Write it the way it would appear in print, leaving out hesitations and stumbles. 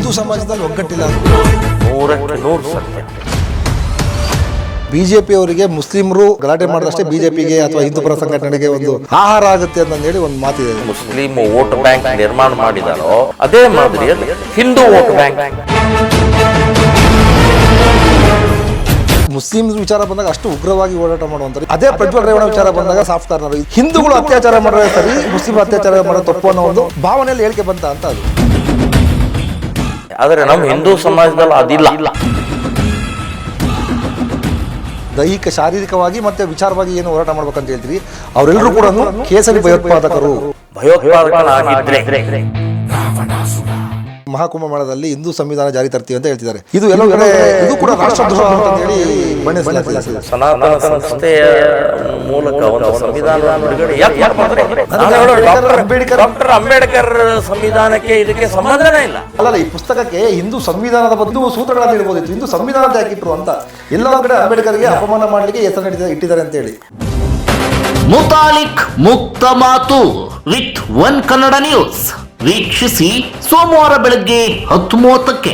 ಹಿಂದೂ ಸಮಾಜದಲ್ಲಿ ಒಗ್ಗಟ್ಟಿಲ್ಲ. 100% ಸತ್ಯ. ಬಿಜೆಪಿ ಅವರಿಗೆ ಮುಸ್ಲಿಮರು ಗಲಾಟೆ ಮಾಡಿದಷ್ಟೇ ಬಿಜೆಪಿಗೆ ಅಥವಾ ಹಿಂದೂ ಪರ ಸಂಘಟನೆಗೆ ಒಂದು ಆಹಾರ ಆಗುತ್ತೆ ಅಂತ ಹೇಳಿ ಒಂದು ಮಾತಿದೆ. ಮುಸ್ಲಿಂ ವೋಟ್ ಬ್ಯಾಂಕ್ ನಿರ್ಮಾಣ ಮಾಡಿದಾರೋ ಅದೇ ಮಾದರಿಯಲ್ಲಿ ಹಿಂದೂ ವೋಟ್ ಬ್ಯಾಂಕ್. ಮುಸ್ಲಿಂ ವಿಚಾರ ಬಂದಾಗ ಅಷ್ಟು ಉಗ್ರವಾಗಿ ಹೋರಾಟ ಮಾಡುವಂತಾರೆ. ಅದೇ ಪ್ರಜ್ವಲ್ ರೇವಣ್ಣ ವಿಚಾರ ಬಂದಾಗ ಸಾಫ್ಟ್ ಕಾರ್ನರ್. ಹಿಂದೂಗಳು ಅತ್ಯಾಚಾರ ಮಾಡೋದೇ ಸರಿ, ಮುಸ್ಲಿಂ ಅತ್ಯಾಚಾರ ಮಾಡೋ ತಪ್ಪು ಅನ್ನೋ ಒಂದು ಭಾವನೆಯಲ್ಲಿ ಹೇಳಿಕೆ ಬಂತ ಅಂತ ಅದು. ಆದರೆ ನಮ್ಮ ಹಿಂದೂ ಸಮಾಜದಲ್ಲಿ ಅದಿಲ್ಲ. ದೈಹಿಕ ಶಾರೀರಿಕವಾಗಿ ಮತ್ತೆ ವಿಚಾರವಾಗಿ ಏನು ಹೋರಾಟ ಮಾಡ್ಬೇಕಂತ ಹೇಳ್ತೀರಿ, ಅವರೆಲ್ಲರೂ ಕೂಡ ಕೇಸರಿ ಭಯೋತ್ಪಾದಕರಾಗಿದ್ರೆ ಮಹಾಕುಂಭಮೇಳದಲ್ಲಿ ಹಿಂದೂ ಸಂವಿಧಾನ ಜಾರಿ ತರ್ತೀವಿ ಅಂತ ಹೇಳ್ತಿದ್ದಾರೆ. ಇದು ಎಲ್ಲ ಇದು ಕೂಡ ರಾಷ್ಟ್ರದ್ರೋಹ ಅಂತ ಹೇಳಿ ಬಣ್ಣಿಸಲಾಗಿದೆ. ಸನಾತನ ಸಂಸ್ಥೆಯ ಮೂಲಕ ಒಂದು ಸಂವಿಧಾನ ಬಿಡುಗಡೆ ಡಾಕ್ಟರ್ ಅಂಬೇಡ್ಕರ್ ಸಂವಿಧಾನಕ್ಕೆ ಇದಕ್ಕೆ ಸಂಬಂಧನೇ ಇಲ್ಲ. ಅಲ್ಲ, ಈ ಪುಸ್ತಕಕ್ಕೆ ಹಿಂದೂ ಸಂವಿಧಾನದ ಬದಲು ಸೂತ್ರಗಳನ್ನು ಇಡಬಹುದಿತ್ತು. ಹಿಂದೂ ಸಂವಿಧಾನ ಅಂತ ಯಾಕಿಟ್ರು ಅಂತ ಎಲ್ಲ ಕಡೆ ಅಂಬೇಡ್ಕರ್ಗೆ ಅಪಮಾನ ಮಾಡಲಿಕ್ಕೆ ಹೆಸರು ಇಟ್ಟಿದ್ದಾರೆ ಅಂತ ಹೇಳಿ. ಮುತಾಲಿಕ್ ಮುಕ್ತ ಮಾತು ವಿತ್ ಒನ್ ಕನ್ನಡ ನ್ಯೂಸ್ ವೀಕ್ಷಿಸಿ ಸೋಮವಾರ ಬೆಳಗ್ಗೆ 10:30ಕ್ಕೆ.